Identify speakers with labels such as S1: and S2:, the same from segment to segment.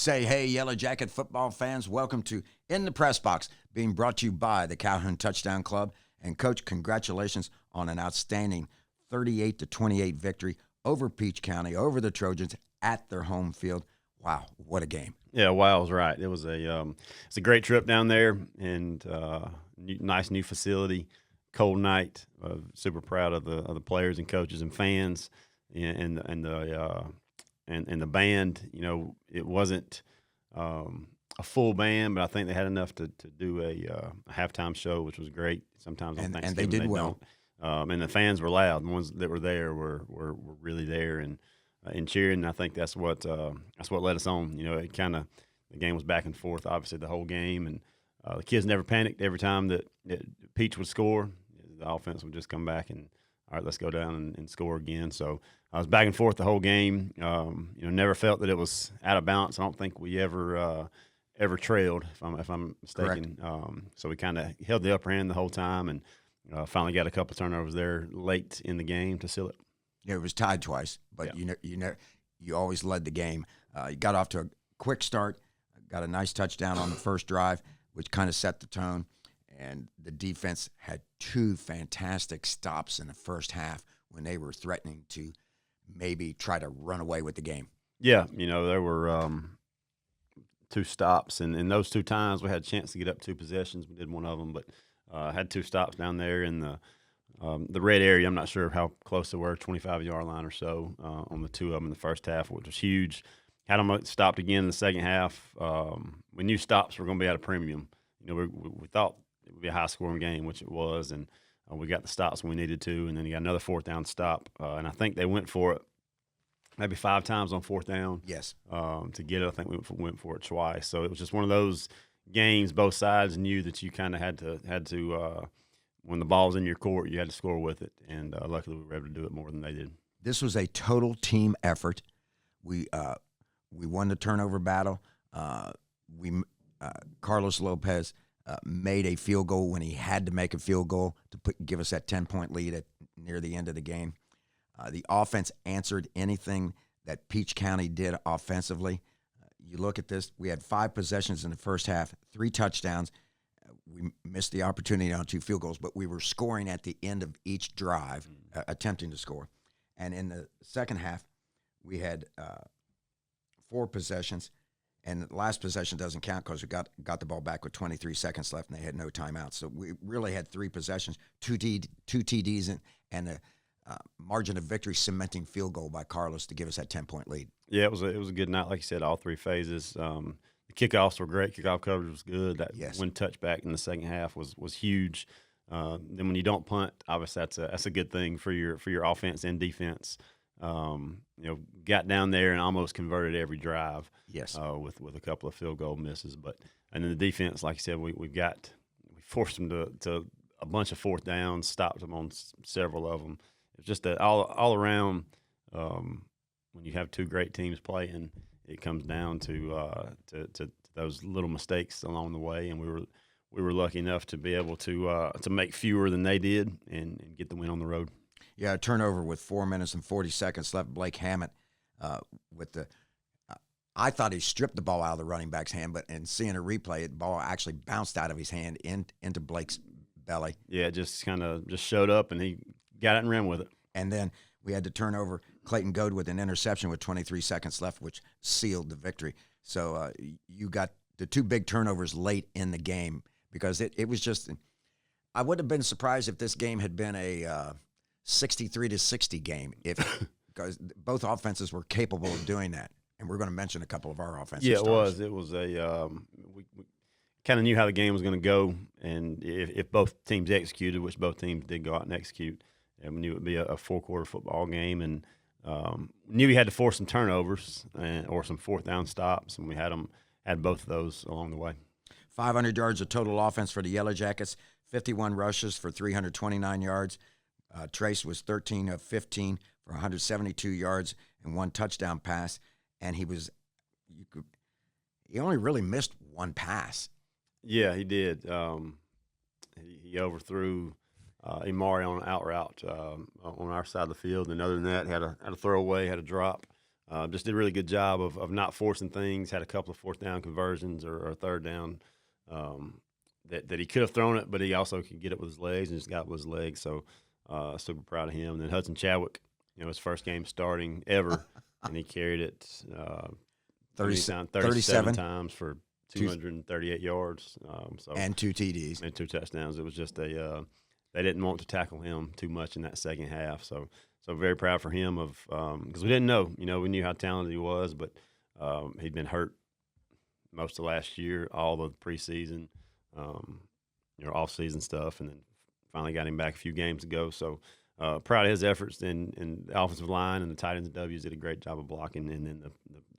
S1: say, hey, Yellow Jacket football fans, welcome to In the Press Box, being brought to you by the Calhoun Touchdown Club. And, Coach, congratulations on an outstanding 38-28 victory over Peach County, over the Trojans at their home field. Wow, what a game.
S2: Yeah, wow, was right. It was it's a great trip down there, and nice new facility, cold night. Super proud of the players and coaches and fans, and the band. You know, it wasn't a full band, but I think they had enough to do a halftime show, which was great. Sometimes on Thanksgiving
S1: and they did well.
S2: And the fans were loud. The ones that were there were really there and cheering. And I think that's what led us on. You know, the game was back and forth, obviously, the whole game, and the kids never panicked. Every time that Peach would score, the offense would just come back and, all right, let's go down and score again. So I was back and forth the whole game. Never felt that it was out of balance. I don't think we ever trailed, if I'm mistaken. So we kind of held the upper hand the whole time, and finally got a couple turnovers there late in the game to seal it.
S1: Yeah, it was tied twice, but you always led the game. You got off to a quick start, got a nice touchdown on the first drive, which kind of set the tone. And the defense had two fantastic stops in the first half when they were threatening to maybe try to run away with the game.
S2: Yeah, there were two stops, and those two times we had a chance to get up two possessions. We did one of them, but had two stops down there in the red area. I'm not sure how close they were, 25-yard line or so on the two of them in the first half, which was huge. Had them stopped again in the second half. We knew stops were going to be at a premium. We thought it would be a high-scoring game, which it was, and we got the stops when we needed to, and then you got another fourth down stop. And I think they went for it maybe 5 times on fourth down.
S1: Yes.
S2: To get it, I think we went for it twice. So it was just one of those games. Both sides knew that you kind of had to when the ball was in your court, you had to score with it. And luckily, we were able to do it more than they did.
S1: This was a total team effort. We won the turnover battle. Carlos Lopez made a field goal when he had to make a field goal to give us that 10-point lead near the end of the game. The offense answered anything that Peach County did offensively. You look at this, we had 5 possessions in the first half, 3 touchdowns. We missed the opportunity on 2 field goals, but we were scoring at the end of each drive, attempting to score. And in the second half, we had 4 possessions, and the last possession doesn't count because we got the ball back with 23 seconds left, and they had no timeouts. So we really had 3 possessions, 2 TDs, and a margin of victory cementing field goal by Carlos to give us that 10-point lead.
S2: Yeah, it was a good night, like you said, all 3 phases. The kickoffs were great. Kickoff coverage was good. That one touchback in the second half was huge. Then when you don't punt, obviously that's a good thing for your offense and defense. Got down there and almost converted every drive.
S1: Yes.
S2: With a couple of field goal misses, and then the defense, like you said, we forced them to a bunch of fourth downs, stopped them on several of them. It's just that all around. When you have 2 great teams playing, it comes down to those little mistakes along the way, and we were lucky enough to be able to make fewer than they did and get the win on the road.
S1: Yeah, a turnover with 4 minutes and 40 seconds left. Blake Hammett I thought he stripped the ball out of the running back's hand, but in seeing a replay, the ball actually bounced out of his hand into Blake's belly.
S2: Yeah, it just showed up, and he got it and ran with it.
S1: And then we had to turn over Clayton Goad with an interception with 23 seconds left, which sealed the victory. So you got the 2 big turnovers late in the game because it was just – I would have been surprised if this game had been a 63-60 game because both offenses were capable of doing that. And we're going to mention a couple of our offensive stars.
S2: It was a we kind of knew how the game was going to go, and if both teams executed, which both teams did go out and execute, and we knew it would be a 4-quarter football game, and knew we had to force some turnovers or some fourth down stops, and we had both of those along the way.
S1: 500 yards of total offense for the Yellow Jackets, 51 rushes for 329 yards. Trace was 13 of 15 for 172 yards and 1 touchdown pass. And he only really missed 1 pass.
S2: Yeah, he did. He overthrew Imari on an out route on our side of the field. And other than that, had a throwaway, had a drop. Just did a really good job of not forcing things. Had a couple of fourth down conversions or third down that he could have thrown it, but he also could get it with his legs and just got it with his legs. So super proud of him. And then Hudson Chadwick, his first game starting ever, and he carried it 37 times for 238 yards.
S1: And 2 TDs.
S2: And 2 touchdowns. It was just they didn't want to tackle him too much in that second half. So very proud for him because we didn't know. We knew how talented he was, but he'd been hurt most of last year, all the preseason, off-season stuff, and then finally got him back a few games ago. So proud of his efforts, and the offensive line and the tight ends and W's did a great job of blocking, and then the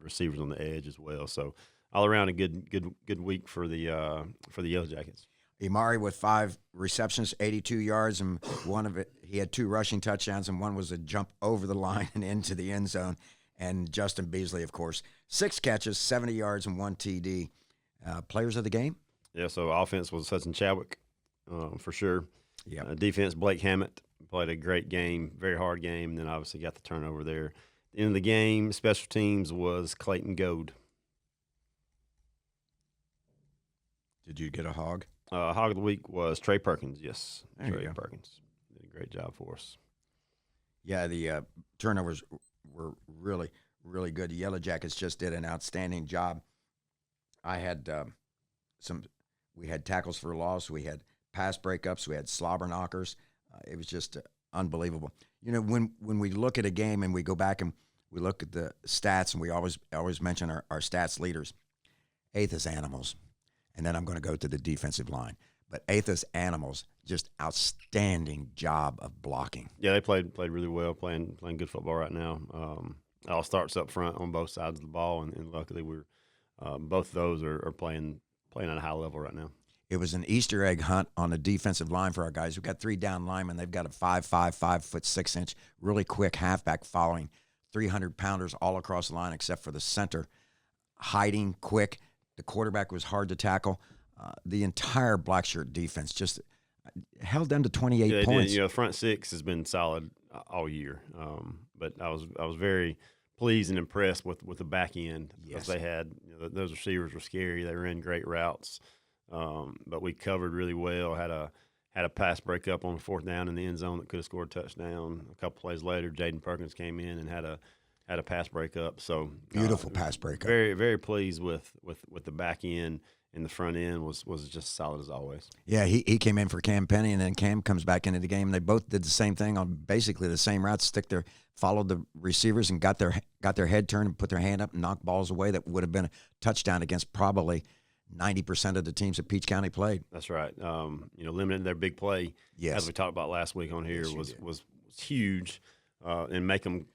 S2: receivers on the edge as well. So all around a good week for the Yellow Jackets.
S1: Imari with 5 receptions, 82 yards, and one of it he had 2 rushing touchdowns, and one was a jump over the line and into the end zone. And Justin Beasley, of course, 6 catches, 70 yards, and 1 TD. Players of the game?
S2: Yeah, so offense was Hudson Chadwick for sure.
S1: Yeah.
S2: Defense, Blake Hammett played a great game, very hard game, and then obviously got the turnover there. At the end of the game, special teams was Clayton Goad.
S1: Did you get a hog?
S2: Hog of the week was Trey Perkins, yes.
S1: There
S2: Trey Perkins did a great job for us.
S1: Yeah, the turnovers were really, really good. The Yellow Jackets just did an outstanding job. I had we had tackles for loss, we had pass breakups, we had slobber knockers. It was just unbelievable. When we look at a game and we go back and we look at the stats, and we always mention our stats leaders, Athos Animals. And then I'm going to go to the defensive line. But Athos Animals, just outstanding job of blocking.
S2: Yeah, they played really well, playing good football right now. It all starts up front on both sides of the ball, and luckily both of those are playing at a high level right now.
S1: It was an Easter egg hunt on the defensive line for our guys. We've got 3 down linemen. They've got a 5'6", really quick halfback following 300-pounders all across the line except for the center. Hiding quick. The quarterback was hard to tackle. The entire black shirt defense just held them to 28 points.
S2: Did. Front 6 has been solid all year. But I was very pleased and impressed with the back end because they had those receivers were scary. They ran great routes, but we covered really well. Had a pass breakup on 4th down in the end zone that could have scored a touchdown. A couple plays later, Jaden Perkins came in and had a pass breakup. So
S1: beautiful pass breakup.
S2: Very, very pleased with the back end, and the front end was just solid as always.
S1: Yeah, he came in for Cam Penny, and then Cam comes back into the game. They both did the same thing on basically the same routes. Followed the receivers and got their head turned and put their hand up and knocked balls away that would have been a touchdown against probably 90% of the teams that Peach County played.
S2: That's right. Limiting their big play, as we talked about last week on here, was huge, and make them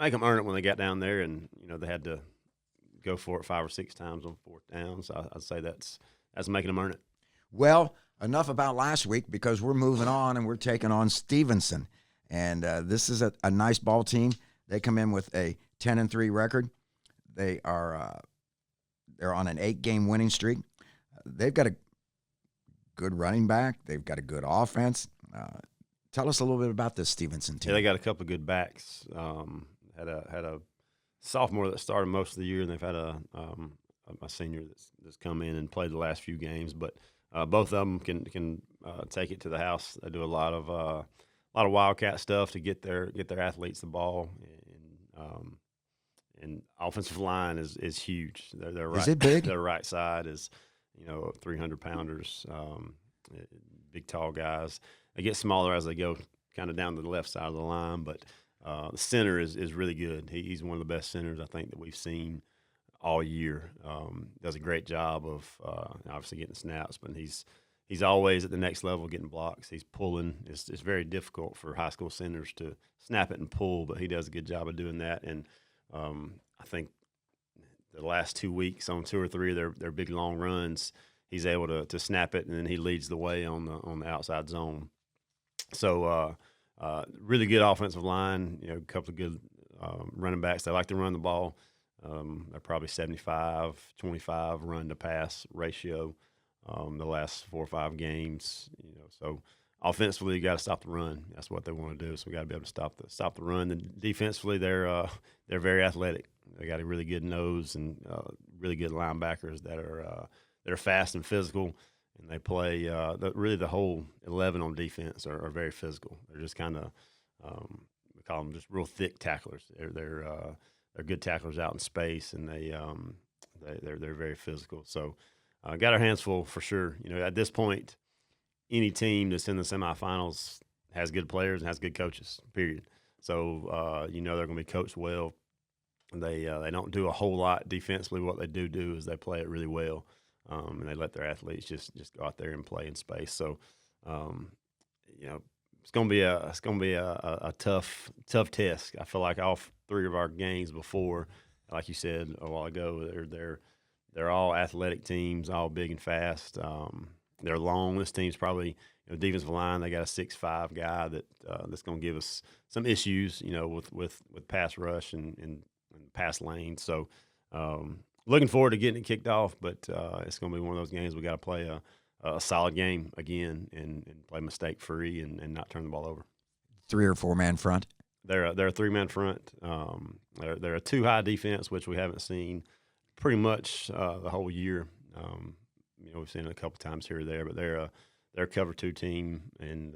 S2: earn it when they got down there, and they had to go for it 5 or 6 times on 4th down. So I'd say that's making them earn it.
S1: Well, enough about last week because we're moving on and we're taking on Stephenson, and this is a nice ball team. They come in with a 10-3 record. They are they're on an 8-game winning streak. They've got a good running back. They've got a good offense. Tell us a little bit about this Stephenson team.
S2: Yeah, they got a couple of good backs. Had a sophomore that started most of the year, and they've had a senior that's come in and played the last few games. But both of them can take it to the house. They do a lot of wildcat stuff to get their athletes the ball, and offensive line is huge. They're right,
S1: is it big?
S2: Their right side is 300-pounders, big tall guys. They get smaller as they go kind of down to the left side of the line, but the center is really good. He's one of the best centers I think that we've seen all year. Does a great job of obviously getting snaps, but he's always at the next level getting blocks. He's pulling. It's very difficult for high school centers to snap it and pull, but he does a good job of doing that. And I think the last 2 weeks on 2 or 3 of their big long runs, he's able to snap it, and then he leads the way on the outside zone. So really good offensive line. A couple of good running backs. They like to run the ball. They're probably 75-25 run to pass ratio the last 4 or 5 games. So offensively, you got to stop the run. That's what they want to do. So we got to be able to stop the run. And defensively, they're very athletic. They got a really good nose and really good linebackers that are fast and physical, and they play really the whole 11 on defense are very physical. They're just kind of we call them just real thick tacklers. They're good tacklers out in space, and they're very physical. So got our hands full for sure. At this point, any team that's in the semifinals has good players and has good coaches, period. So, they're going to be coached well. They don't do a whole lot defensively. What they do is they play it really well, and they let their athletes just go out there and play in space. So, it's going to be a tough test. I feel like all three of our games before, like you said a while ago, they're all athletic teams, all big and fast. They're long. This team's probably defensive line. They got a 6'5" guy that's going to give us some issues, with pass rush and pass lanes. So looking forward to getting it kicked off. But it's going to be one of those games we got to play a solid game again and play mistake free and not turn the ball over.
S1: 3 or 4 man front.
S2: They're a 3-man front. They're a 2-high defense, which we haven't seen pretty much the whole year. We've seen it a couple times here or there, but they're a cover 2 team, and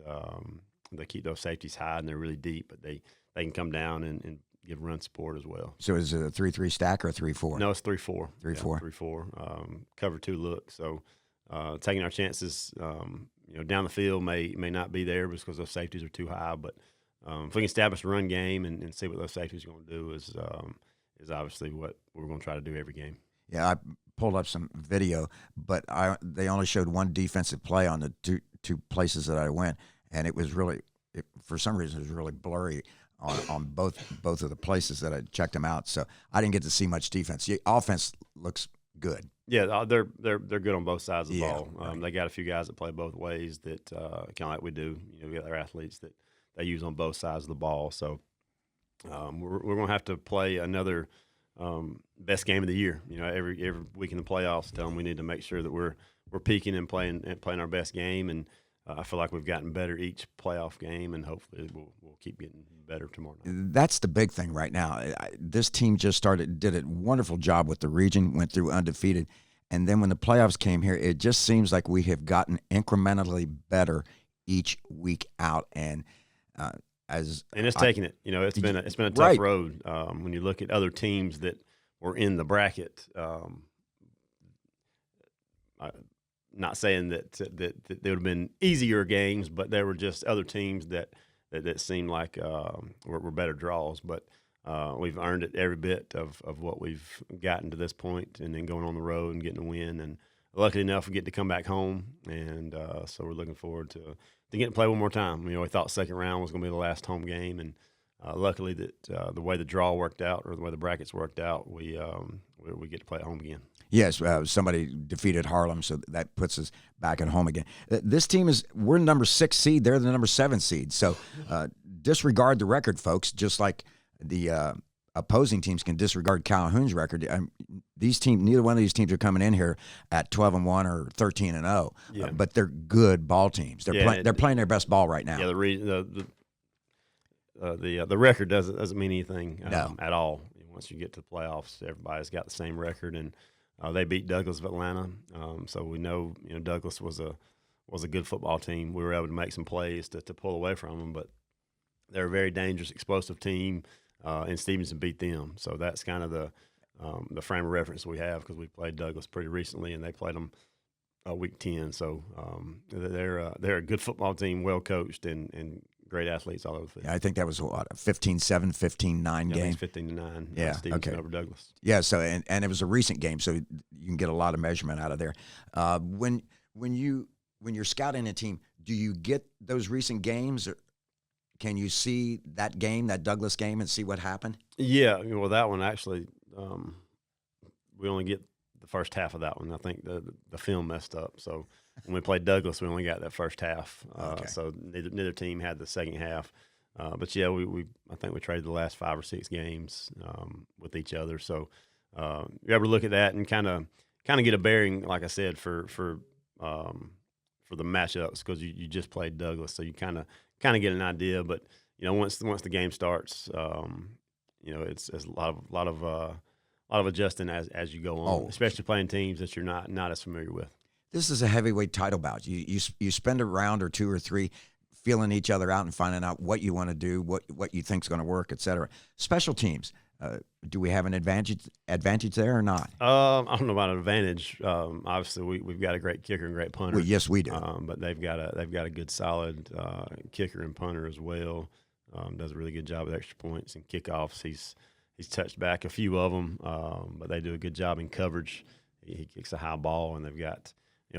S2: they keep those safeties high, and they're really deep, but they can come down and give run support as well.
S1: So is it a 3-3 stack or a 3-4?
S2: No, it's 3-4.
S1: 3-4.
S2: 3-4. Cover 2 look. So taking our chances, down the field may not be there because those safeties are too high, but if we can establish a run game and see what those safeties are going to do is obviously what we're going to try to do every game.
S1: Yeah, I pulled up some video, but they only showed one defensive play on the two places that I went, and it was really, for some reason, it was really blurry on both of the places that I checked them out. So I didn't get to see much defense. The offense looks good.
S2: Yeah, they're good on both sides of the ball.
S1: Right.
S2: They got a few guys that play both ways that kind of like we do. We got our athletes that they use on both sides of the ball. So we're going to have to play another best game of the year. Every week in the playoffs, tell them we need to make sure that we're peaking and playing our best game. And I feel like we've gotten better each playoff game, and hopefully we'll keep getting better tomorrow night.
S1: That's the big thing right now. This team just did a wonderful job with the region, went through undefeated, and then when the playoffs came here, it just seems like we have gotten incrementally better each week out. And
S2: it's taking it. It's been a tough
S1: right.
S2: road. When you look at other teams that were in the bracket, not saying that there would have been easier games, but there were just other teams that seemed like were better draws. But we've earned it every bit of what we've gotten to this point, and then going on the road and getting a win. And luckily enough, we get to come back home, and so we're looking forward to getting to play one more time. We thought second round was going to be the last home game, and luckily that the way the draw worked out, or the way the brackets worked out, we get to play at home again.
S1: Yes, somebody defeated Harlem, so that puts us back at home again. This team we're number 6 seed. They're the number 7 seed. So disregard the record, folks, just like the opposing teams can disregard Calhoun's record. Neither one of these teams are coming in here at 12-1 or 13-0,
S2: Yeah.
S1: But they're good ball teams. They're playing their best ball right now.
S2: Yeah, the record doesn't mean anything at all. Once you get to the playoffs, everybody's got the same record, and they beat Douglas of Atlanta, so we know Douglas was a good football team. We were able to make some plays to pull away from them, but they're a very dangerous, explosive team, and Stephenson beat them. So that's kind of the frame of reference we have, because we played Douglas pretty recently, and they played them week 10. So they're a good football team, well coached, and great athletes all over the field.
S1: Yeah, I think that was a 15-7, 15-9 game.
S2: 15-9.
S1: Yeah,
S2: Stephenson over Douglas.
S1: Yeah, so and it was a recent game, so you can get a lot of measurement out of there. When you're scouting a team, do you get those recent games, or can you see that Douglas game, and see what happened?
S2: Yeah, well, that one actually, we only get the first half of that one. I think the film messed up, so when we played Douglas, we only got that first half.
S1: Okay. So
S2: neither team had the second half. But yeah, I think we traded the last 5 or 6 games with each other. So you ever look at that and kind of get a bearing, like I said, for the matchups, because you just played Douglas, so you kind of get an idea. But once the game starts, it's a lot of adjusting as you go on, especially playing teams that you're not as familiar with.
S1: This is a heavyweight title bout. You spend a round or two or three feeling each other out and finding out what you want to do, what you think is going to work, et cetera. Special teams. Do we have an advantage there or not?
S2: I don't know about an advantage. Obviously, we've got a great kicker and great punter.
S1: Well, yes, we do.
S2: But they've got a good, solid kicker and punter as well. Does a really good job with extra points and kickoffs. He's touched back a few of them, but they do a good job in coverage. He kicks a high ball, and they've got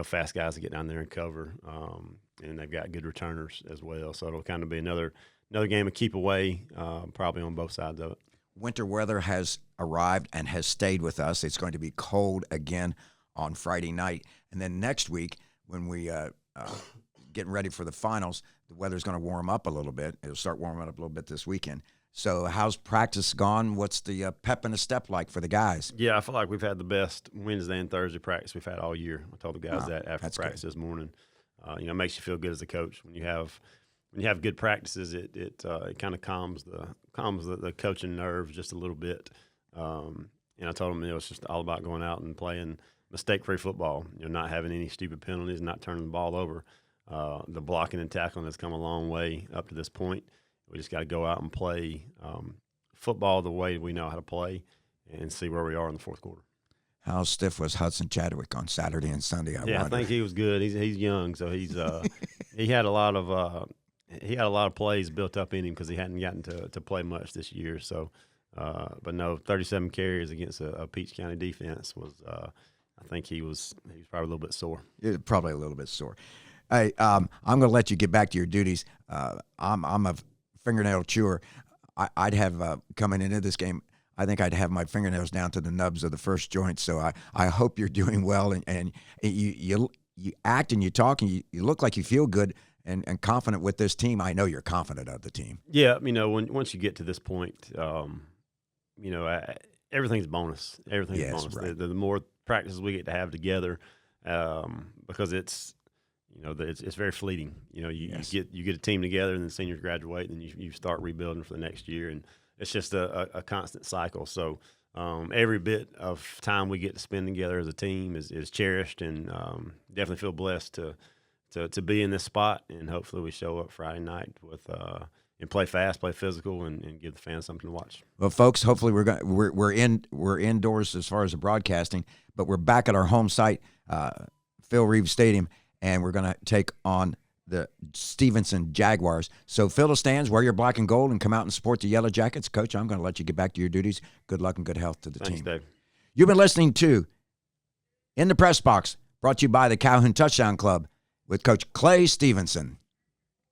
S2: fast guys to get down there and cover, and they've got good returners as well. So it'll kind of be another game of keep away, probably on both sides of it.
S1: Winter weather has arrived and has stayed with us. It's going to be cold again on Friday night. And then next week, when we getting ready for the finals, the weather's going to warm up a little bit. It'll start warming up a little bit this weekend. So how's practice gone? What's the pep in the step like for the guys?
S2: Yeah, I feel like we've had the best Wednesday and Thursday practice we've had all year. I told the guys that after practice this morning. It makes you feel good as a coach when you have good practices. It kind of calms the coaching nerves just a little bit. And I told them it's just all about going out and playing mistake-free football. Not having any stupid penalties, not turning the ball over. The blocking and tackling has come a long way up to this point. We just got to go out and play football the way we know how to play and see where we are in the fourth quarter.
S1: How stiff was Hudson Chadwick on Saturday and Sunday? I wonder.
S2: I think he was good. He's young, so he's he had a lot of plays built up in him because he hadn't gotten to play much this year. So, but no, 37 carries against a Peach County defense was. I think he was probably a little bit sore.
S1: Probably a little bit sore. Hey, I'm going to let you get back to your duties. I'm a fingernail chewer. I'd have coming into this game. I think I'd have my fingernails down to the nubs of the first joint. So I hope you're doing well, and you act and you talk and you look like you feel good and confident with this team. I know you're confident of the team.
S2: Yeah, once you get to this point, everything's bonus. Everything's bonus.
S1: Right.
S2: The more practices we get to have together, because it's very fleeting. You get a team together, and then seniors graduate, and you start rebuilding for the next year, and it's just a constant cycle. So every bit of time we get to spend together as a team is cherished, and definitely feel blessed to be in this spot. And hopefully we show up Friday night with and play fast, play physical, and give the fans something to watch. Well,
S1: folks, hopefully we're indoors as far as the broadcasting, but we're back at our home site, Phil Reeves Stadium, and we're going to take on the Stephenson Jaguars. So fill the stands, wear your black and gold, and come out and support the Yellow Jackets. Coach, I'm going to let you get back to your duties. Good luck and good health to the
S2: Thanks,
S1: team.
S2: Dave.
S1: You've been listening to In the Press Box, brought to you by the Calhoun Touchdown Club with Coach Clay Stephenson.